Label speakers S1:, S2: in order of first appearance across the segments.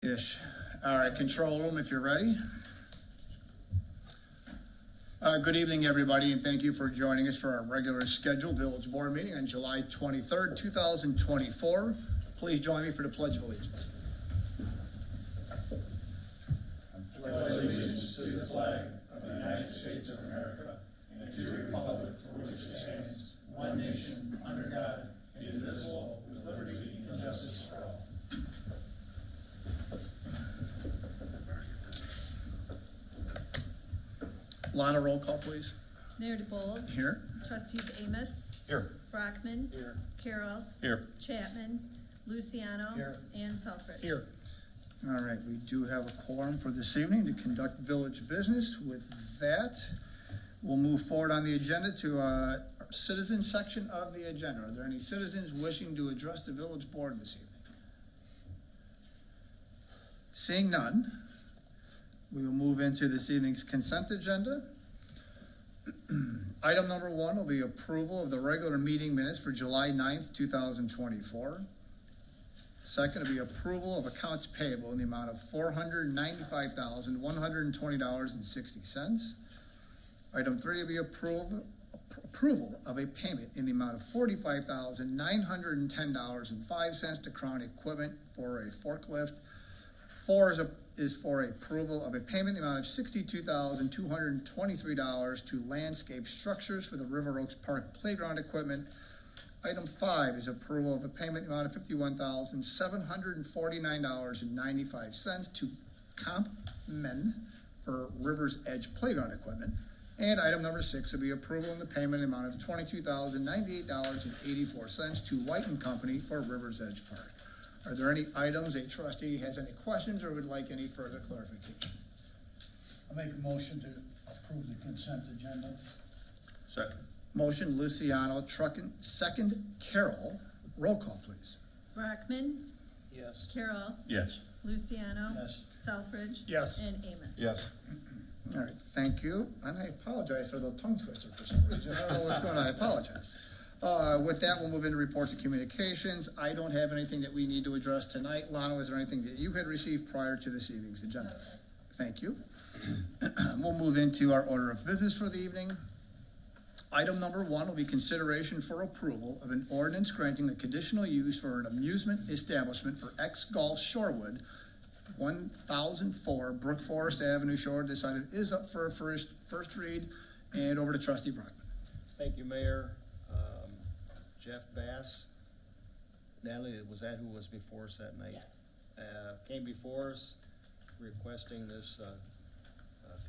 S1: Ish. All right, control room if you're ready. Good evening, everybody, and thank you for joining us for our regular scheduled village board meeting on July 23rd, 2024. Please join me for the Pledge of Allegiance.
S2: I pledge allegiance to the flag of the United States of America and to the republic for which it stands, one nation, under God, indivisible, with liberty and justice for all.
S1: Lana, roll call, please.
S3: Mayor DeBold.
S1: Here.
S3: Trustees Amos.
S2: Here.
S3: Brockman.
S2: Here.
S3: Carroll.
S2: Here.
S3: Chapman. Luciano.
S2: Here.
S3: And Selfridge.
S2: Here.
S1: All right, we do have a quorum for this evening to conduct village business. With that, we'll move forward on the agenda to our citizen section of the agenda. Are there any citizens wishing to address the village board this evening? Seeing none, we will move into this evening's consent agenda. Item number 1 will be approval of the regular meeting minutes for July 9th, 2024. Second will be approval of accounts payable in the amount of $495,120.60. Item 3 will be approval of a payment in the amount of $45,910.05 to Crown Equipment for a forklift. 4 is for approval of a payment in the amount of $62,223 to Landscape Structures for the River Oaks Park Playground Equipment. Item 5 is approval of a payment in the amount of $51,749.95 to Compmen for River's Edge Playground Equipment. And item number 6 will be approval of the payment in the amount of $22,098.84 to White & Company for River's Edge Park. Are there any items a trustee has any questions or would like any further clarification?
S4: I'll make a motion to approve the consent agenda.
S2: Second.
S1: Motion Luciano, second Carroll. Roll call, please.
S3: Brockman.
S2: Yes.
S3: Carroll.
S2: Yes.
S3: Luciano.
S4: Yes.
S3: Selfridge.
S2: Yes.
S3: And Amos.
S2: Yes.
S1: All right, thank you. And I apologize for the tongue twister for some reason. I don't know what's going on. I apologize. With that, we'll move into reports and communications. I don't have anything that we need to address tonight. Lana, is there anything that you had received prior to this evening's agenda?
S3: Okay.
S1: Thank you. We'll move into our order of business for the evening. Item number 1 will be consideration for approval of an ordinance granting a conditional use for an amusement establishment for X-Golf Shorewood, 1004 Brook Forest Avenue, Shorewood. This item is up for a first read. And over to Trustee Brockman.
S5: Thank you, Mayor. Jeff Bass, Natalie, was that who was before us that night?
S3: Yes.
S5: Came before us requesting this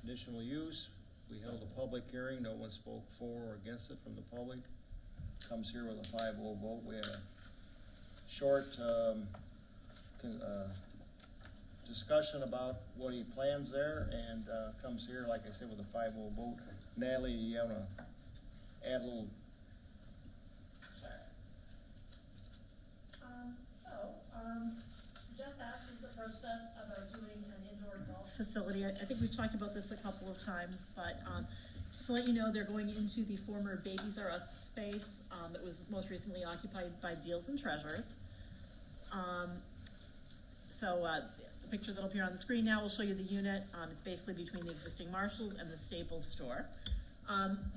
S5: conditional use. We held a public hearing. No one spoke for or against it from the public. Comes here with a 5-0 vote. We had a short discussion about what he plans there and comes here, like I said, with a 5-0 vote. Natalie, you want to add a little?
S6: Jeff Bass has approached us about doing an indoor golf facility. I think we've talked about this a couple of times, but just to let you know, they're going into the former Babies R Us space that was most recently occupied by Deals and Treasures. The picture that'll appear on the screen now will show you the unit. It's basically between the existing Marshalls and the Staples store.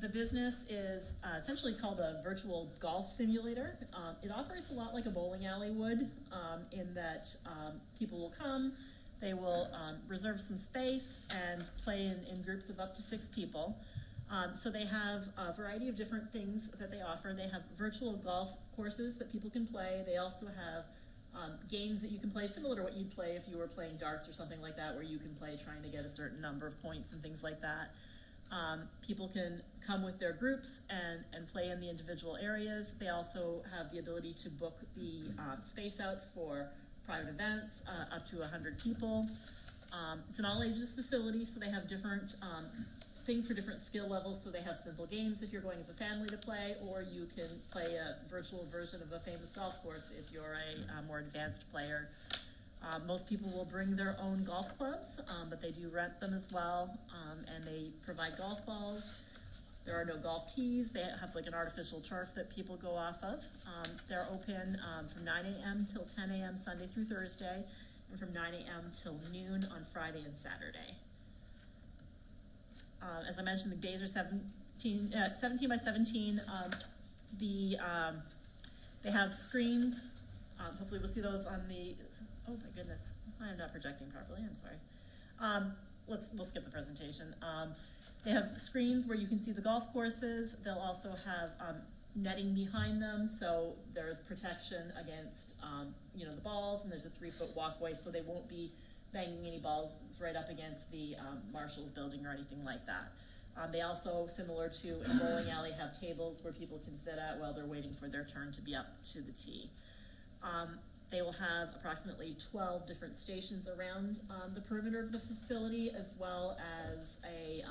S6: The business is essentially called a virtual golf simulator. It operates a lot like a bowling alley would, in that people will come, they will reserve some space and play in groups of up to 6 people. So they have a variety of different things that they offer. They have virtual golf courses that people can play. They also have games that you can play similar to what you'd play if you were playing darts or something like that, where you can play trying to get a certain number of points and things like that. People can come with their groups and play in the individual areas. They also have the ability to book the space out for private events, up to 100 people. It's an all ages facility, so they have different things for different skill levels. So they have simple games if you're going as a family to play, or you can play a virtual version of a famous golf course if you're a more advanced player. Most people will bring their own golf clubs, but they do rent them as well, and they provide golf balls. There are no golf tees. They have like an artificial turf that people go off of. They're open from 9 a.m. till 10 a.m. Sunday through Thursday, and from 9 AM till noon on Friday and Saturday. As I mentioned, the days are 17 by 17. They have screens. Hopefully we'll see those on the, oh my goodness, I am not projecting properly, I'm sorry. We'll skip the presentation. They have screens where you can see the golf courses. They'll also have netting behind them, so there's protection against, the balls, and there's a 3-foot walkway, so they won't be banging any balls right up against the Marshall's building or anything like that. They also, similar to a bowling alley, have tables where people can sit at while they're waiting for their turn to be up to the tee. They will have approximately 12 different stations around the perimeter of the facility, as well as a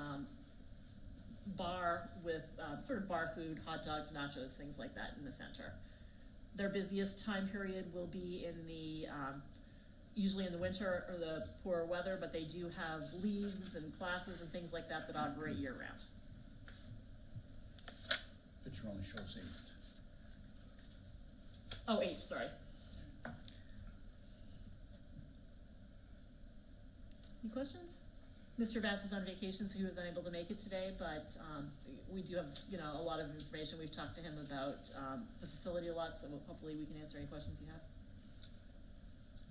S6: bar with sort of bar food, hot dogs, nachos, things like that in the center. Their busiest time period will be in the usually in the winter or the poorer weather, but they do have leagues and classes and things like that that operate year-round.
S4: Picture only shows 8.
S6: Oh, 8, sorry. Any questions? Mr. Bass is on vacation, so he was unable to make it today, but we do have, a lot of information. We've talked to him about the facility a lot, so hopefully we can answer any questions you have.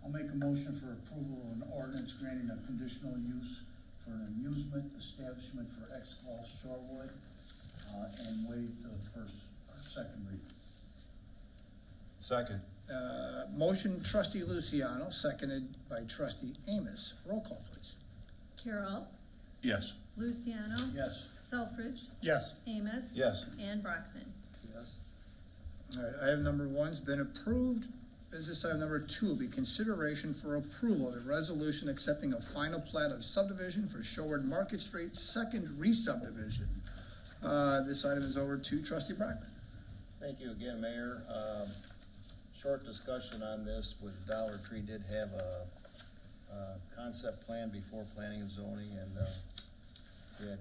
S4: I'll make a motion for approval of an ordinance granting a conditional use for an amusement establishment for ex-golf Shorewood, and waive the second reading.
S2: Second.
S1: Motion trustee Luciano, seconded by trustee Amos. Roll call, please.
S3: Carol,
S2: Yes.
S3: Luciano,
S4: Yes.
S3: Selfridge,
S2: Yes.
S3: Amos.
S2: Yes.
S3: And Brockman.
S5: Yes.
S1: All right, item number 1's been approved. Business item number 2 will be consideration for approval of a resolution accepting a final plat of subdivision for Shorewood Market Street, second re-subdivision. This item is over to trustee Brockman.
S5: Thank you again, Mayor. Short discussion on this with Dollar Tree did have a concept plan before planning and zoning, and we had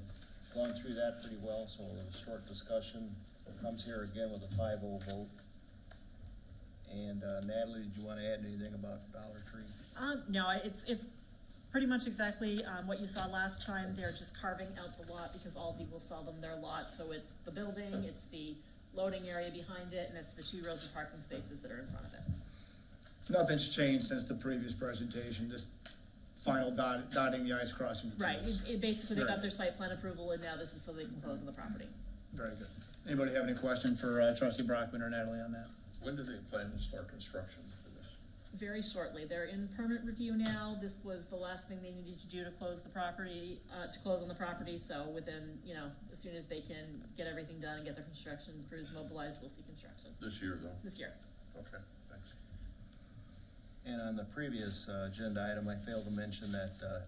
S5: gone through that pretty well, so it was a short discussion. It comes here again with a 5-0 vote. And Natalie, did you want to add anything about Dollar Tree?
S6: No, it's pretty much exactly what you saw last time. They're just carving out the lot because Aldi will sell them their lot. So it's the building, it's the loading area behind it, and it's the 2 rows of parking spaces that are in front of it.
S1: Nothing's changed since the previous presentation, just final dotting the i's, crossing the t's.
S6: Right, it basically, they
S1: Very
S6: got their site plan approval, and now this is so they can close on the property.
S1: Very good. Anybody have any question for trustee Brockman or Natalie on that?
S2: When do they plan to start construction for this?
S6: Very shortly. They're in permit review now. This was the last thing they needed to do to close the property, to close on the property. So within, as soon as they can get everything done and get their construction crews mobilized, we'll see construction
S2: This year, though?
S6: this year.
S2: Okay, thanks.
S5: And on the previous agenda item, I failed to mention that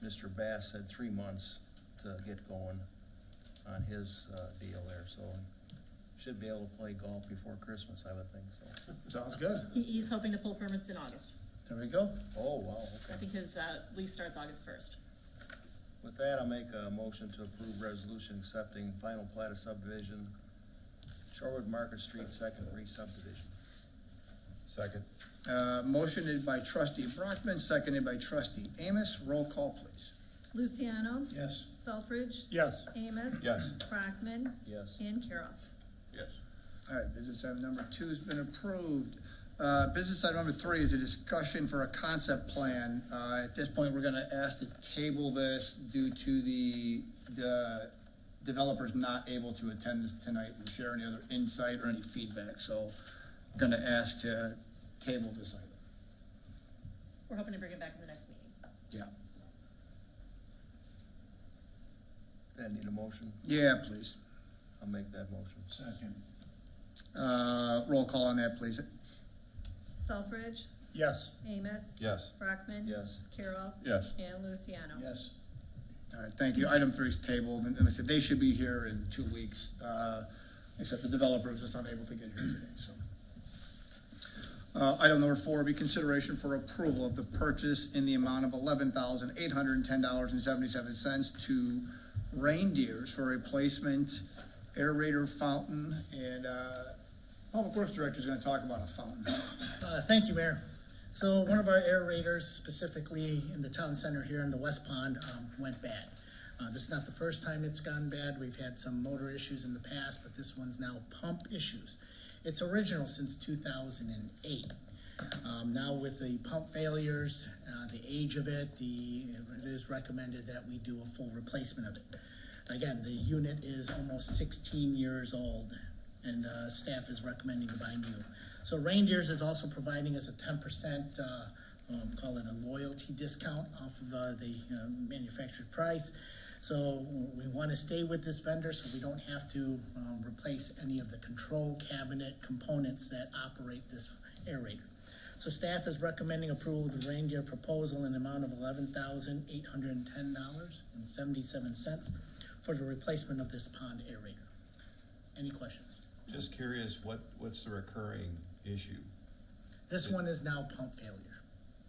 S5: Mr. Bass had 3 months to get going on his deal there, so should be able to play golf before Christmas, I would think, so.
S1: Sounds good.
S6: He's hoping to pull permits in August.
S1: There we go.
S5: Oh, wow,
S6: I
S5: okay.
S6: think his lease starts August 1st.
S5: With that, I'll make a motion to approve resolution accepting final plat of subdivision, Shorewood Market Street, second re-subdivision.
S2: Second.
S1: Motioned by trustee Brockman, seconded by trustee Amos. Roll call, please.
S3: Luciano,
S4: Yes.
S3: Selfridge,
S2: Yes.
S3: Amos.
S2: Yes.
S3: Brockman.
S5: Yes.
S3: And Carol.
S2: Yes.
S1: All right, business item number 2 has been approved. Business item number 3 is a discussion for a concept plan. At this point, we're gonna ask to table this due to the developers not able to attend this tonight and share any other insight or any feedback. So I'm gonna ask to table this item.
S6: We're hoping to bring it back in the next meeting.
S1: Yeah.
S5: That need a motion?
S1: Yeah, please.
S5: I'll make that motion.
S4: Second.
S1: Roll call on that, please.
S3: Selfridge,
S2: Yes.
S3: Amos.
S2: Yes.
S3: Brockman.
S5: Yes.
S3: Carol.
S2: Yes.
S3: And Luciano.
S4: Yes.
S1: All right, thank you. Item 3 is tabled, and I said they should be here in 2 weeks, except the developer was just unable to get here today, so. Item number 4 will be consideration for approval of the purchase in the amount of $11,810.77 to Reindeers for replacement aerator fountain, and Public Works Director is gonna talk about a fountain.
S7: Thank you, Mayor. So one of our aerators, specifically in the town center here in the West Pond, went bad. This is not the first time it's gone bad. We've had some motor issues in the past, but this one's now pump issues. It's original since 2008. Now with the pump failures, the age of it, it is recommended that we do a full replacement of it. Again, the unit is almost 16 years old, and staff is recommending to buy new. So Reindeers is also providing us a 10%, call it a loyalty discount off of the manufactured price. So we want to stay with this vendor so we don't have to replace any of the control cabinet components that operate this aerator. So staff is recommending approval of the Reindeer proposal in the amount of $11,810.77 for the replacement of this pond aerator. Any questions?
S8: Just curious, what's the recurring issue?
S7: This one is now pump failure,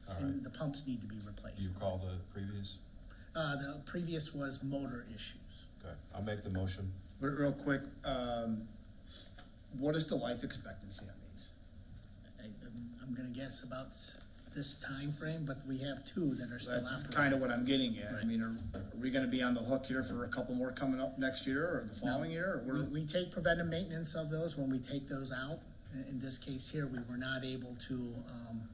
S8: All
S7: and
S8: right.
S7: the pumps need to be replaced.
S8: You called the previous?
S7: The previous was motor issues.
S8: Okay, I'll make the motion.
S1: Real quick, what is the life expectancy on these?
S7: I'm gonna guess about this time frame, but we have two that are still
S1: That's
S7: operating.
S1: kind of what I'm getting at. I
S7: Right.
S1: mean, are we gonna be on the hook here for a couple more coming up next year or the following year? Or
S7: We take preventive maintenance of those when we take those out. In this case here, we were not able to,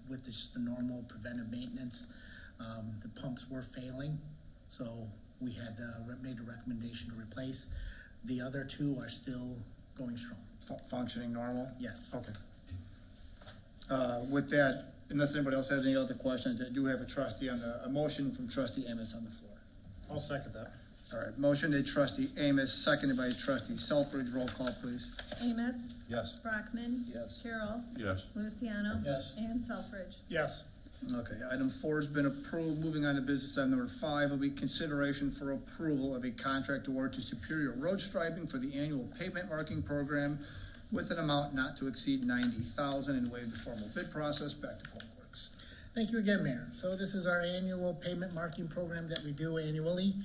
S7: with just the normal preventive maintenance, the pumps were failing. So we had made a recommendation to replace. The other two are still going strong.
S1: functioning normal?
S7: Yes.
S1: Okay. With that, unless anybody else has any other questions, I do have a motion from trustee Amos on the floor.
S9: I'll second that.
S1: All right, motion to trustee Amos, seconded by trustee Selfridge. Roll call, please.
S3: Amos.
S8: Yes.
S3: Brockman.
S5: Yes.
S3: Carroll.
S9: Yes.
S3: Luciano.
S4: Yes.
S3: And Selfridge.
S9: Yes.
S1: Okay, item 4 has been approved. Moving on to business item number 5 will be consideration for approval of a contract award to Superior Road Striping for the annual pavement marking program with an amount not to exceed $90,000 and waive the formal bid process. Back to Public Works.
S7: Thank you again, Mayor. So this is our annual pavement marking program that we do annually.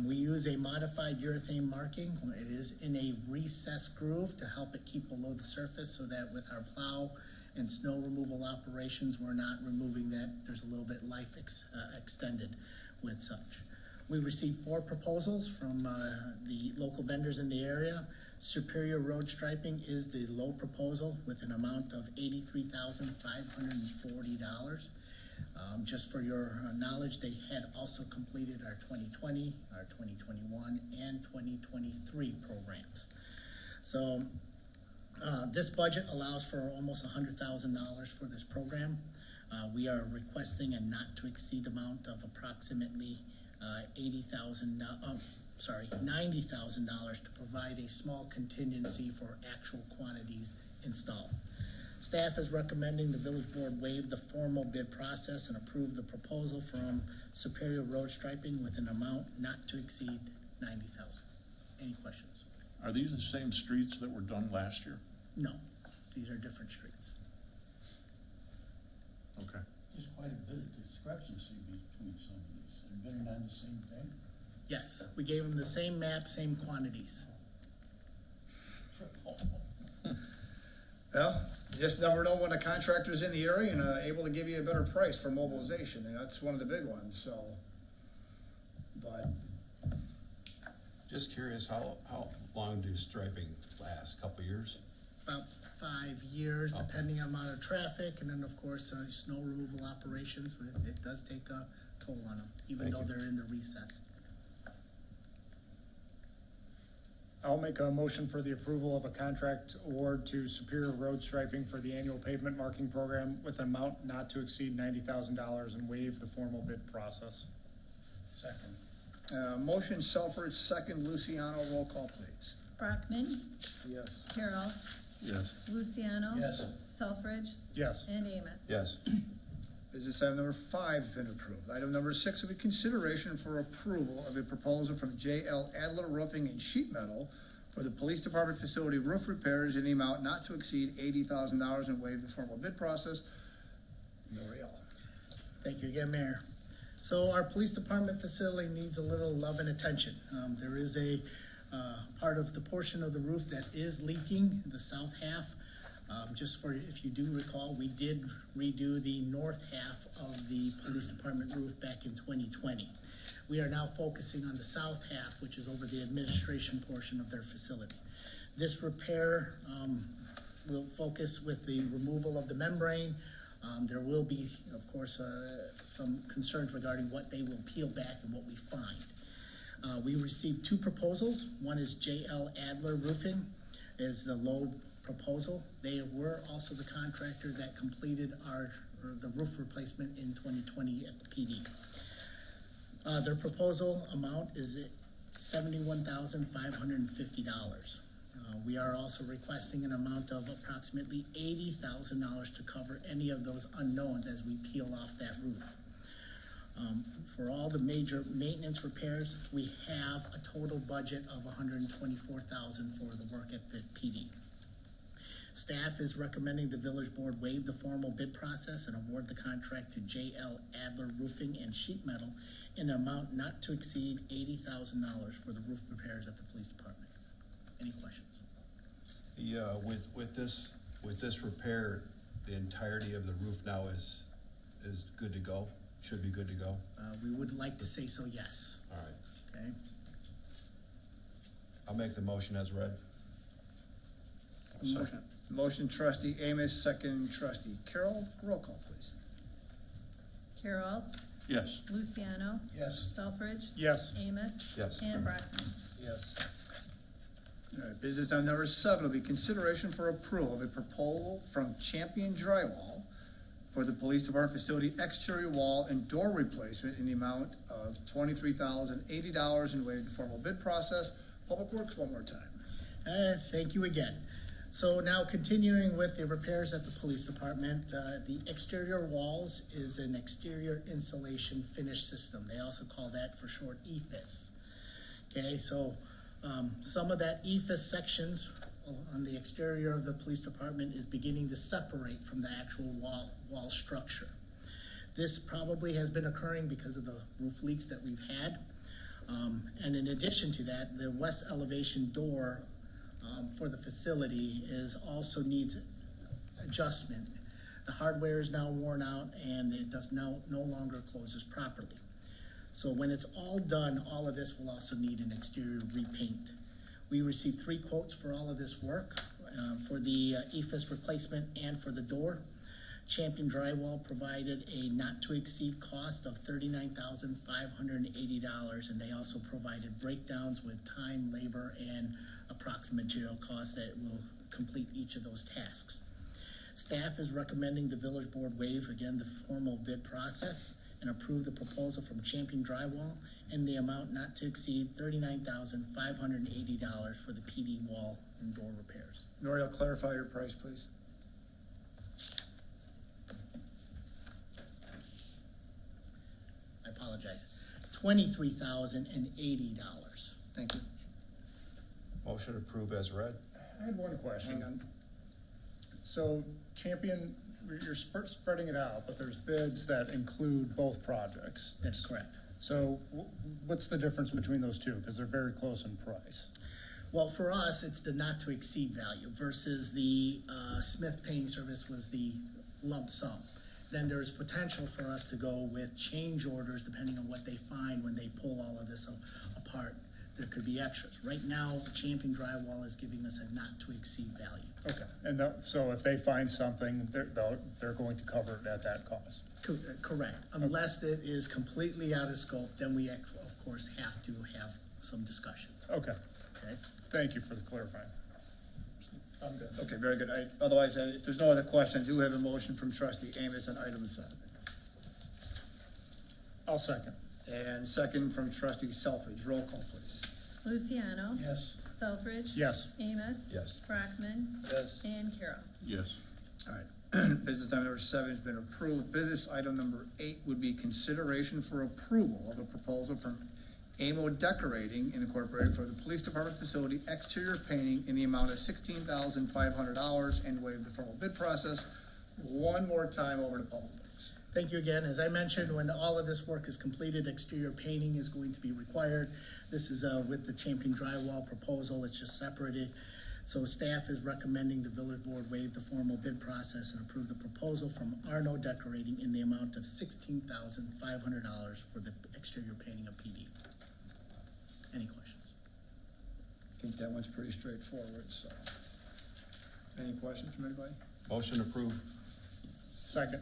S7: We use a modified urethane marking. It is in a recessed groove to help it keep below the surface so that with our plow and snow removal operations, we're not removing that. There's a little bit life extended with such. We received 4 proposals from the local vendors in the area. Superior Road Striping is the low proposal with an amount of $83,540. Just for your knowledge, they had also completed our 2020, our 2021, and 2023 programs. So this budget allows for almost $100,000 for this program. We are requesting a not to exceed amount of approximately $90,000 to provide a small contingency for actual quantities installed. Staff is recommending the village board waive the formal bid process and approve the proposal from Superior Road Striping with an amount not to exceed $90,000. Any questions?
S9: Are these the same streets that were done last year?
S7: No, these are different streets.
S9: Okay.
S4: There's quite a bit of discrepancy between some of these. They're bidding on the same thing.
S7: Yes, we gave them the same map, same quantities.
S1: Well, you just never know when a contractor's in the area and able to give you a better price for mobilization, and that's one of the big ones, so. But,
S8: Just curious, how long do striping last? Couple years?
S7: About 5 years,
S8: Okay.
S7: depending on amount of traffic, and then, of course, snow removal operations. It does take a toll on them, even
S8: Thank
S7: though
S8: you.
S7: they're in the recess.
S9: I'll make a motion for the approval of a contract award to Superior Road Striping for the annual pavement marking program with an amount not to exceed $90,000 and waive the formal bid process.
S4: Second.
S1: motion Selfridge, second Luciano. Roll call, please.
S3: Brockman.
S9: Yes.
S3: Carroll.
S9: Yes.
S3: Luciano.
S4: Yes.
S3: Selfridge.
S9: Yes.
S3: And Amos.
S8: Yes.
S1: Business item number 5 has been approved. Item number 6 will be consideration for approval of a proposal from J.L. Adler Roofing and Sheet Metal for the police department facility roof repairs in the amount not to exceed $80,000 and waive the formal bid process. L'Oreal.
S7: Thank you again, Mayor. So our police department facility needs a little love and attention. There is a part of the portion of the roof that is leaking, the south half. Just for, if you do recall, we did redo the north half of the police department roof back in 2020. We are now focusing on the south half, which is over the administration portion of their facility. This repair will focus with the removal of the membrane. There will be, of course, some concerns regarding what they will peel back and what we find. We received 2 proposals. One is JL Adler Roofing is the low proposal. They were also the contractor that completed the roof replacement in 2020 at the PD. Their proposal amount is $71,550. We are also requesting an amount of approximately $80,000 to cover any of those unknowns as we peel off that roof. For all the major maintenance repairs, we have a total budget of $124,000 for the work at the PD. Staff is recommending the village board waive the formal bid process and award the contract to JL Adler Roofing and Sheet Metal in an amount not to exceed $80,000 for the roof repairs at the police department. Any questions?
S8: With this repair, the entirety of the roof now is good to go, should be good to go?
S7: We would like to say so, yes.
S8: All right.
S7: Okay.
S8: I'll make the motion as read.
S1: Motion trustee Amos, second trustee Carroll. Roll call, please.
S3: Carroll,
S9: Yes.
S3: Luciano,
S4: Yes.
S3: Selfridge,
S9: Yes.
S3: Amos,
S8: Yes.
S3: and Brockman.
S5: Yes.
S1: All right, business item number 7 will be consideration for approval of a proposal from Champion Drywall for the police department facility exterior wall and door replacement in the amount of $23,080 and waive the formal bid process. Public Works, one more time.
S7: Thank you again. So now continuing with the repairs at the police department, the exterior walls is an exterior insulation finish system. They also call that for short EFIS. Okay, so some of that EFIS sections on the exterior of the police department is beginning to separate from the actual wall structure. This probably has been occurring because of the roof leaks that we've had. And in addition to that, the west elevation door for the facility also needs adjustment. The hardware is now worn out and it does no longer closes properly. So when it's all done, all of this will also need an exterior repaint. We received 3 quotes for all of this work, for the EFIS replacement and for the door. Champion Drywall provided a not-to-exceed cost of $39,580, and they also provided breakdowns with time, labor, and approximate material costs that will complete each of those tasks. Staff is recommending the village board waive, again, the formal bid process and approve the proposal from Champion Drywall in the amount not to exceed $39,580 for the PD wall and door repairs.
S1: Nori, I'll clarify your price, please.
S7: I apologize, $23,080.
S1: Thank you.
S8: Motion approved as read.
S9: I had one question.
S1: Hang on.
S9: So Champion, you're spreading it out, but there's bids that include both projects.
S7: That's correct.
S9: So what's the difference between those two? Because they're very close in price.
S7: Well, for us, it's the not to exceed value versus the Smith Painting Service was the lump sum. Then there's potential for us to go with change orders depending on what they find when they pull all of this apart. There could be extras. Right now, Champion Drywall is giving us a not to exceed value.
S9: Okay, and so if they find something, they're going to cover it at that cost?
S7: Correct. Unless it is completely out of scope, then we, of course, have to have some discussions.
S9: Okay,
S7: Okay?
S9: thank you for the clarifying.
S1: I'm good. Okay, very good. Otherwise, if there's no other questions, I do have a motion from trustee Amos on item 7.
S9: I'll second.
S1: And second from trustee Selfridge. Roll call, please.
S3: Luciano,
S4: Yes.
S3: Selfridge.
S9: Yes.
S3: Amos.
S8: Yes.
S3: Brockman.
S5: Yes.
S3: And Carroll.
S9: Yes.
S1: All right. Business item number 7 has been approved. Business item number 8 would be consideration for approval of a proposal from AMO Decorating Incorporated for the police department facility exterior painting in the amount of $16,500 and waive the formal bid process. One more time over to public works.
S7: Thank you again. As I mentioned, when all of this work is completed, exterior painting is going to be required. This is with the Champion Drywall proposal. It's just separated. So staff is recommending the village board waive the formal bid process and approve the proposal from Arno Decorating in the amount of $16,500 for the exterior painting of PD. Any questions?
S1: I think that one's pretty straightforward, so. Any questions from anybody?
S8: Motion approved.
S9: Second.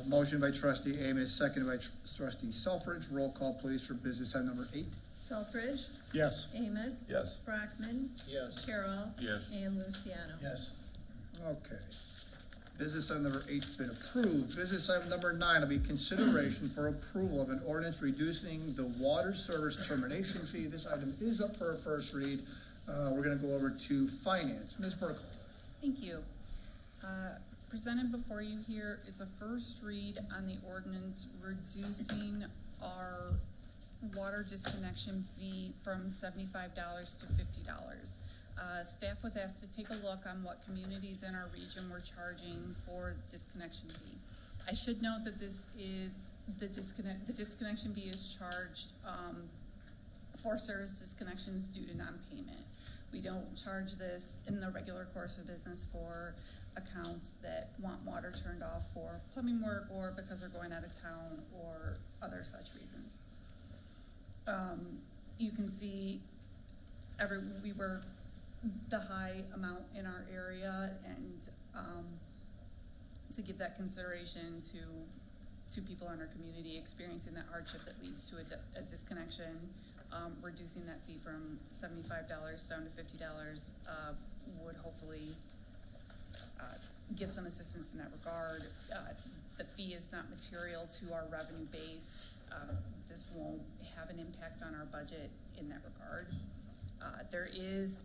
S1: Motion by trustee Amos, seconded by trustee Selfridge. Roll call, please, for business item number 8.
S3: Selfridge,
S9: Yes.
S3: Amos.
S8: Yes.
S3: Brockman,
S5: Yes.
S3: Carroll.
S8: Yes.
S3: And Luciano.
S4: Yes.
S1: Okay. Business item number 8's been approved. Business item number 9 will be consideration for approval of an ordinance reducing the water service termination fee. This item is up for a first read. We're gonna go over to finance. Ms. Burkle.
S10: Thank you. Presented before you here is a first read on the ordinance reducing our water disconnection fee from $75 to $50. Staff was asked to take a look on what communities in our region were charging for disconnection fee. I should note that this is the disconnection fee is charged for service disconnections due to non-payment. We don't charge this in the regular course of business for accounts that want water turned off for plumbing work or because they're going out of town or other such reasons. You can see we were the high amount in our area, and to give that consideration to people in our community experiencing that hardship that leads to a disconnection, reducing that fee from $75 down to $50 would hopefully give some assistance in that regard. The fee is not material to our revenue base. This won't have an impact on our budget in that regard. There is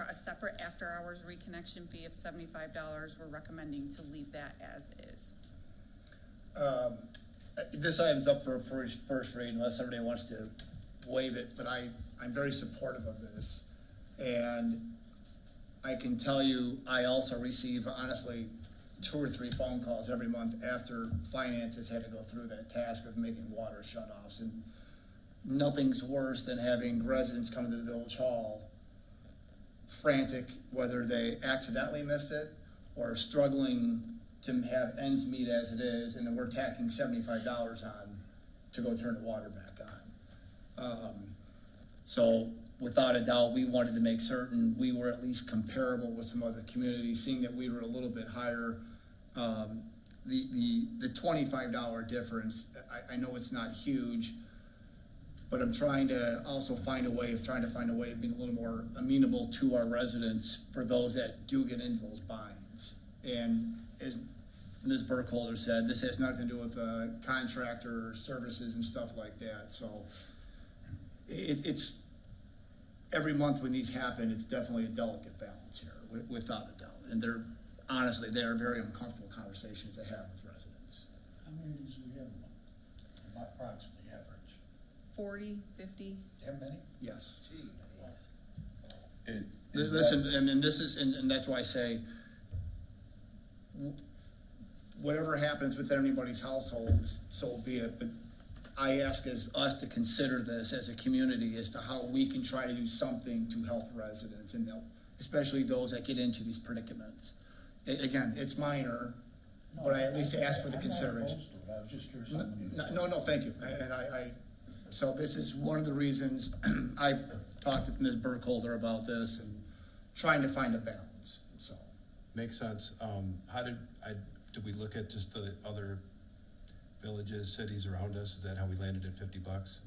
S10: a separate after-hours reconnection fee of $75. We're recommending to leave that as is.
S1: This item's up for a first read unless everybody wants to waive it, but I'm very supportive of this. And I can tell you, I also receive, honestly, 2 or 3 phone calls every month after finance has had to go through that task of making water shutoffs. And nothing's worse than having residents come to the village hall frantic, whether they accidentally missed it or struggling to have ends meet as it is, and then we're tacking $75 on to go turn the water back on. So without a doubt, we wanted to make certain we were at least comparable with some other communities, seeing that we were a little bit higher. The $25 difference, I know it's not huge, but I'm trying to also find a way of being a little more amenable to our residents for those that do get into those binds. And as Ms. Burkholder said, this has nothing to do with contractor services and stuff like that. So it's every month when these happen, it's definitely a delicate balance here, without a doubt. And they're very uncomfortable conversations to have with residents.
S4: How many do we have? Approximately average.
S10: 40, 50.
S4: That many?
S1: Yes.
S4: Gee.
S1: Listen, and that's why I say, whatever happens with anybody's households, so be it. But I ask us to consider this as a community as to how we can try to do something to help residents, and especially those that get into these predicaments. Again, it's minor, but I at least ask for the consideration.
S4: I was just curious.
S1: No, thank you. So this is one of the reasons I've talked with Ms. Burkholder about this and trying to find a balance, so.
S8: Makes sense. Did we look at just the other villages, cities around us? Is that how we landed at $50?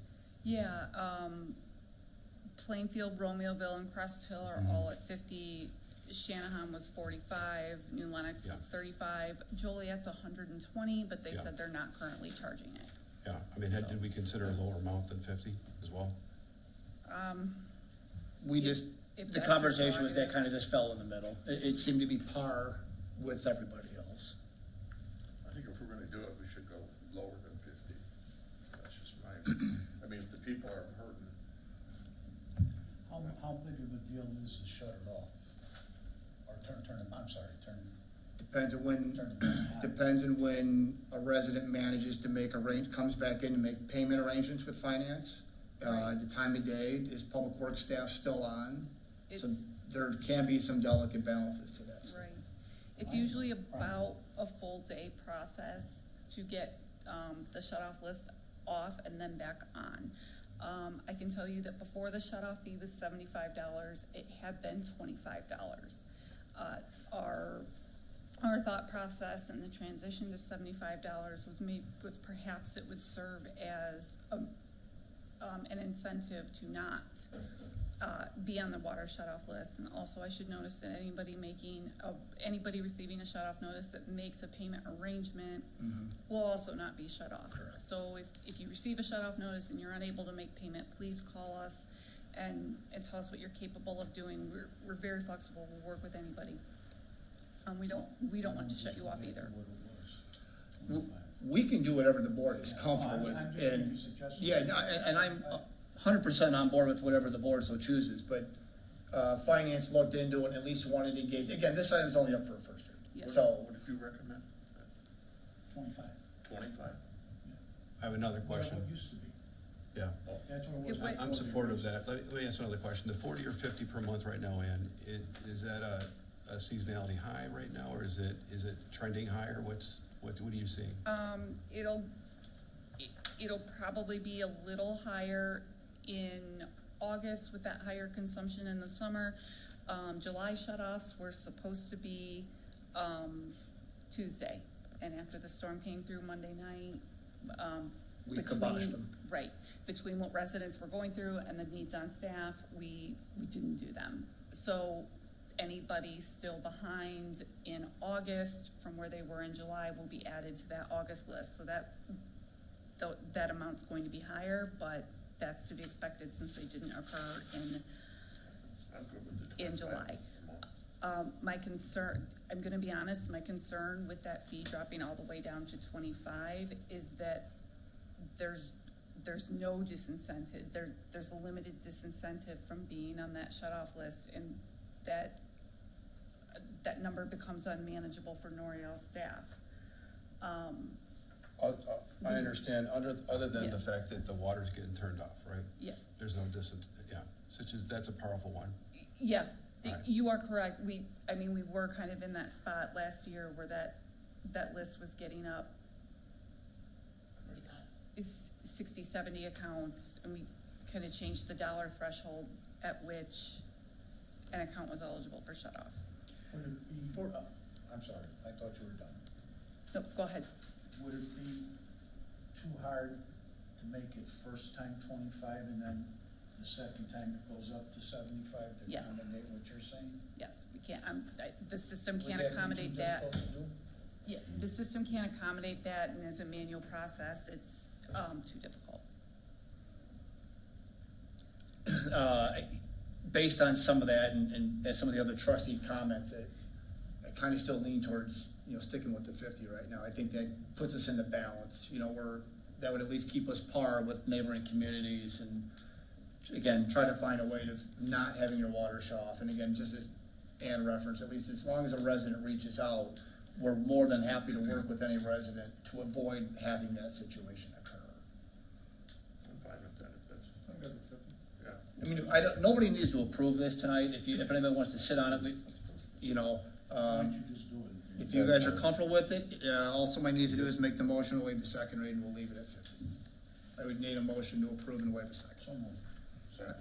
S10: Yeah, Plainfield, Romeoville, and Crest Hill are all at 50. Shanahan was 45. New Lenox was 35. Joliet's 120, but they said they're not currently charging it.
S8: Yeah, I mean, did we consider a lower amount than 50 as well?
S1: The conversation was that kind of just fell in the middle. It seemed to be par with everybody else.
S2: I think if we're gonna do it, we should go lower than 50. That's just my opinion. I mean, if the people are hurting.
S4: How big of a deal is to shut it off? Or turn
S1: Depends on when a resident manages to comes back in to make payment arrangements with finance. The time of day, is public works staff still on? So there can be some delicate balances to that.
S10: Right. It's usually about a full day process to get, the shut-off list off and then back on. I can tell you that before the shut-off fee was $75, it had been $25. Our thought process and the transition to $75 was perhaps it would serve as an incentive to not be on the water shut-off list. And also I should notice that anybody receiving a shut-off notice that makes a payment arrangement will also not be shut off.
S1: Correct.
S10: So if you receive a shut-off notice and you're unable to make payment, please call us and tell us what you're capable of doing. We're very flexible. We'll work with anybody. We don't want to shut you off either.
S1: We can do whatever the board is comfortable with, and, yeah, and I'm 100% on board with whatever the board so chooses, but, finance looked into it and at least wanted to engage, again, this item's only up for a first
S10: Yeah.
S1: read, so,
S2: What did you recommend?
S4: 25.
S2: 25?
S8: I have another
S4: That's
S8: question.
S4: what it used to be.
S8: Yeah,
S4: That's what it was.
S10: It was-
S4: before
S8: I'm
S4: the
S8: supportive of
S4: raise.
S8: that. Let me ask another question. The 40 or 50 per month right now, Ann, is that a seasonality high right now, or is it trending higher? What are you seeing?
S10: It'll probably be a little higher in August with that higher consumption in the summer. July shut-offs were supposed to be, Tuesday, and after the storm came through Monday night,
S1: we kiboshed them.
S10: Right, between what residents were going through and the needs on staff, we didn't do them. So anybody still behind in August from where they were in July will be added to that August list. So that amount's going to be higher, but that's to be expected since they didn't occur
S2: I'm good with the
S10: in
S2: 25.
S10: July. My concern, I'm gonna be honest, my concern with that fee dropping all the way down to 25 is that there's no disincentive, there's a limited disincentive from being on that shut-off list, and that number becomes unmanageable for L'Oreal staff.
S8: I understand, other than
S10: Yeah.
S8: the fact that the water's getting turned off, right?
S10: Yeah,
S8: There's no that's a powerful one.
S10: yeah,
S8: Right.
S10: you are correct. We were kind of in that spot last year where that list was getting up. Is 60, 70 accounts, and we kind of changed the dollar threshold at which an account was eligible for shut-off.
S4: Would it be, I'm sorry, I thought you were done.
S10: No, go ahead.
S4: Would it be too hard to make it first time 25 and then the second time it goes up to 75 to
S10: Yes.
S4: accommodate what you're saying?
S10: Yes, we can't, the system
S4: Would
S10: can't
S4: that be too
S10: accommodate that.
S4: difficult to do?
S10: Yeah, the system can't accommodate that, and as a manual process, it's, too difficult.
S1: Based on some of that and some of the other trustee comments, I kind of still lean towards, sticking with the 50 right now. I think that puts us in the balance, that would at least keep us par with neighboring communities, and again, try to find a way to not having your water shut off. And again, just as Ann referenced, at least as long as a resident reaches out, we're more than happy to work with any resident to avoid having that situation occur.
S2: I'm fine with that if that's.
S4: I'm good with 50.
S2: Yeah.
S1: Nobody needs to approve this tonight. If anybody wants to sit on it,
S4: Why don't you just do it?
S1: if you guys are comfortable with it, all somebody needs to do is make the motion, waive the second reading, we'll leave it at 50. I would need a motion to approve and waive a second.
S4: So moved.
S2: Second.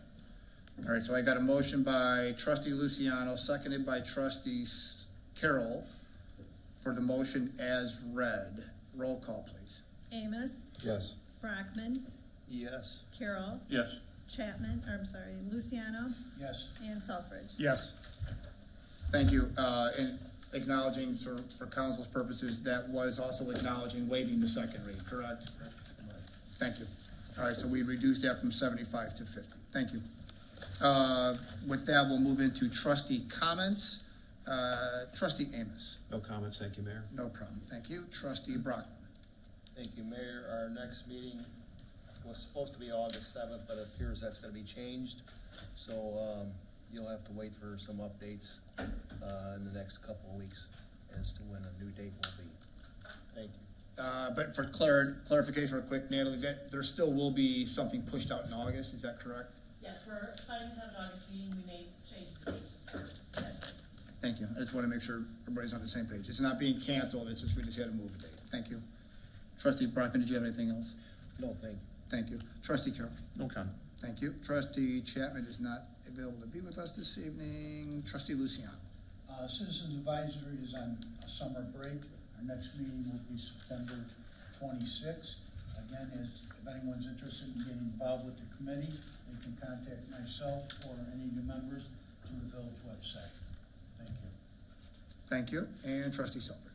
S1: All right, so I got a motion by trustee Luciano, seconded by trustee Carroll for the motion as read. Roll call, please.
S3: Amos,
S8: Yes.
S3: Brockman,
S5: Yes.
S3: Carroll,
S2: Yes.
S3: Luciano,
S4: Yes.
S3: and Selfridge.
S9: Yes.
S1: Thank you, and acknowledging for council's purposes, that was also acknowledging waiving the second read, correct? Thank you. All right, so we reduced that from 75 to 50. Thank you. With that, we'll move into trustee comments. Trustee Amos.
S8: No comments, thank you, Mayor.
S1: No problem. Thank you. Trustee Brockman.
S5: Thank you, Mayor. Our next meeting was supposed to be August 7th, but it appears that's gonna be changed. So, you'll have to wait for some updates, in the next couple of weeks as to when a new date will be. Thank you.
S1: But for clarification real quick, Natalie, that there still will be something pushed out in August, is that correct?
S6: Yes, we're planning to have an August meeting, we may change the date just for
S1: Thank you. I just want to make sure everybody's on the same page. It's not being canceled, it's just we just had to move a date. Thank you. Trustee Brockman, did you have anything else?
S5: No, thank you.
S1: Thank you. Trustee Carroll?
S11: No comment.
S1: Thank you. Trustee Chapman is not available to be with us this evening. Trustee Luciano?
S4: Citizens Advisory is on a summer break. Our next meeting will be September 26th. Again, if anyone's interested in getting involved with the committee, they can contact myself or any of the members through the village website. Thank you.
S1: Thank you. And Trustee Selfridge?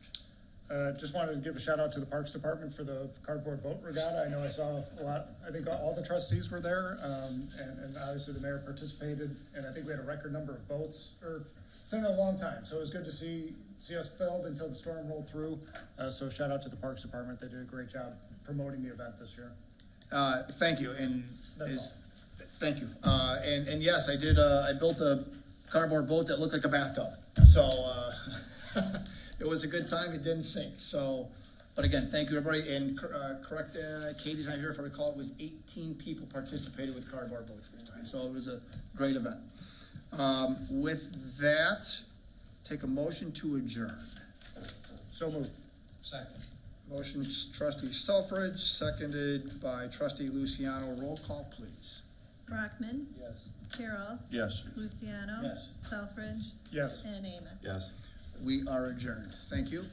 S9: Just wanted to give a shout out to the Parks Department for the cardboard boat regatta. I know I saw a lot, I think all the trustees were there, and obviously the mayor participated, and I think we had a record number of boats, or it's been a long time, so it was good to see us filled until the storm rolled through. So shout out to the Parks Department, they did a great job promoting the event this year.
S1: Thank you, and
S9: That's all.
S1: thank you. And yes, I did, I built a cardboard boat that looked like a bathtub, so, it was a good time, it didn't sink, so, but again, thank you, everybody, and, correct, Katie's not here, if I recall, it was 18 people participated with cardboard boats this time, so it was a great event. With that, take a motion to adjourn.
S9: So moved.
S4: Second.
S1: Motion trustee Selfridge, seconded by trustee Luciano. Roll call, please.
S3: Brockman,
S4: Yes.
S3: Carroll,
S11: Yes.
S3: Luciano.
S4: Yes.
S3: Selfridge,
S9: Yes.
S3: and Amos.
S8: Yes.
S1: We are adjourned. Thank you.